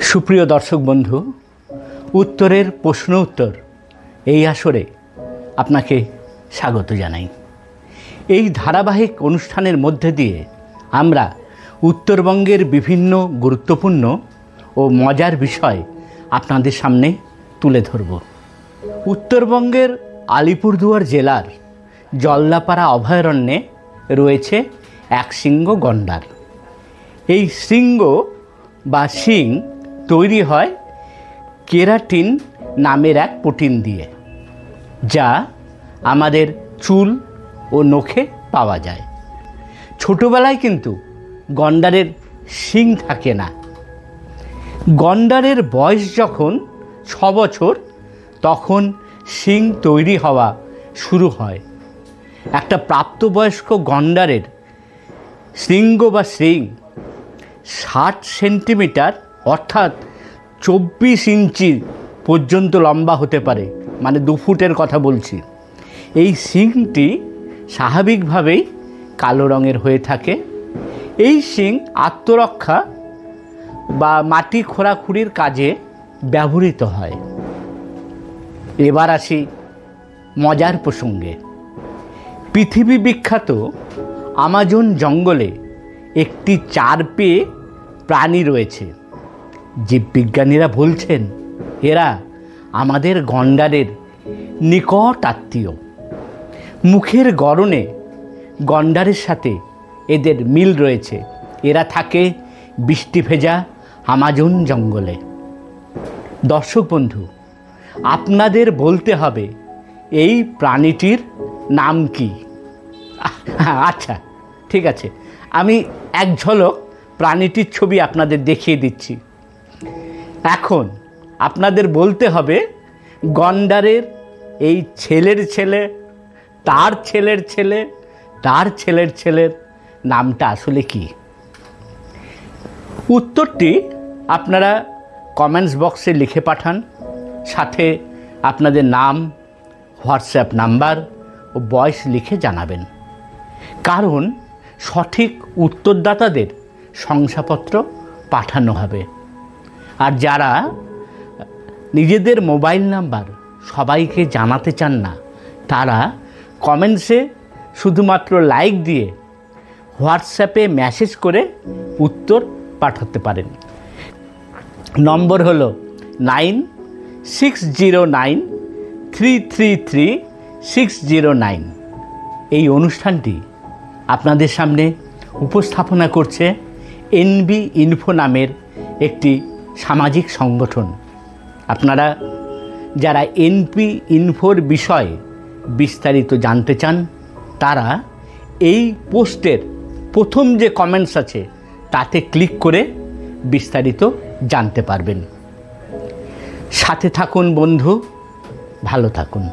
সুপ্রিয় দর্শক বন্ধু, উত্তরের প্রশ্ন উত্তর এই আসরে আপনাকে স্বাগত জানাই। এই ধারাবাহিক অনুষ্ঠানের মধ্যে দিয়ে আমরা উত্তরবঙ্গের বিভিন্ন গুরুত্বপূর্ণ ও মজার বিষয় আপনাদের সামনে তুলে ধরব। উত্তরবঙ্গের আলিপুরদুয়ার জেলার জল্লাপাড়া অভয়ারণ্যে রয়েছে এক শৃঙ্গ গন্ডার। এই শৃঙ্গ বা শিং তৈরি হয় কেরাটিন নামের এক প্রোটিন দিয়ে, যা আমাদের চুল ও নখে পাওয়া যায়। ছোটোবেলায় কিন্তু গন্ডারের শিং থাকে না। গন্ডারের বয়স যখন 6 বছর, তখন শিং তৈরি হওয়া শুরু হয়। একটা প্রাপ্তবয়স্ক গন্ডারের শৃঙ্গ বা শিং 60 সেন্টিমিটার অর্থাৎ 24 ইঞ্চি পর্যন্ত লম্বা হতে পারে, মানে 2 ফুটের কথা বলছি। এই শিংটি স্বাভাবিকভাবেই কালো রঙের হয়ে থাকে। এই শিং আত্মরক্ষা বা মাটি খোঁড়াখুড়ির কাজে ব্যবহৃত হয়। এবার আসি মজার প্রসঙ্গে। পৃথিবী বিখ্যাত আমাজন জঙ্গলে একটি 4 পেয়ে প্রাণী রয়েছে। জীববিজ্ঞানীরা বলছেন এরা আমাদের গন্ডারের নিকট আত্মীয়। মুখের গড়নে গন্ডারের সাথে এদের মিল রয়েছে। এরা থাকে বৃষ্টি ভেজা আমাজন জঙ্গলে। দর্শক বন্ধু, আপনাদের বলতে হবে এই প্রাণীটির নাম কি। আচ্ছা, ঠিক আছে, আমি এক ঝলক প্রাণীটির ছবি আপনাদের দেখিয়ে দিচ্ছি। এখন আপনাদের বলতে হবে গন্ডারের এই ছেলের ছেলে, তার ছেলের ছেলে, তার ছেলের ছেলের নামটা আসলে কি। উত্তরটি আপনারা কমেন্টস বক্সে লিখে পাঠান, সাথে আপনাদের নাম, হোয়াটসঅ্যাপ নাম্বার ও ভয়েস লিখে জানাবেন। কারণ সঠিক উত্তরদাতাদের শংসাপত্র পাঠানো হবে। আর যারা নিজেদের মোবাইল নাম্বার সবাইকে জানাতে চান না, তারা কমেন্টসে শুধুমাত্র লাইক দিয়ে হোয়াটসঅ্যাপে মেসেজ করে উত্তর পাঠাতে পারেন। নম্বর হলো 9609333609। এই অনুষ্ঠানটি আপনাদের সামনে উপস্থাপনা করছে এনবি ইনফো নামের একটি সামাজিক সংগঠন। আপনারা যারা এনবি ইনফোর বিষয়ে বিস্তারিত জানতে চান, তারা এই পোস্টের প্রথম যে কমেন্টস আছে তাতে ক্লিক করে বিস্তারিত জানতে পারবেন। সাথে থাকুন বন্ধু, ভালো থাকুন।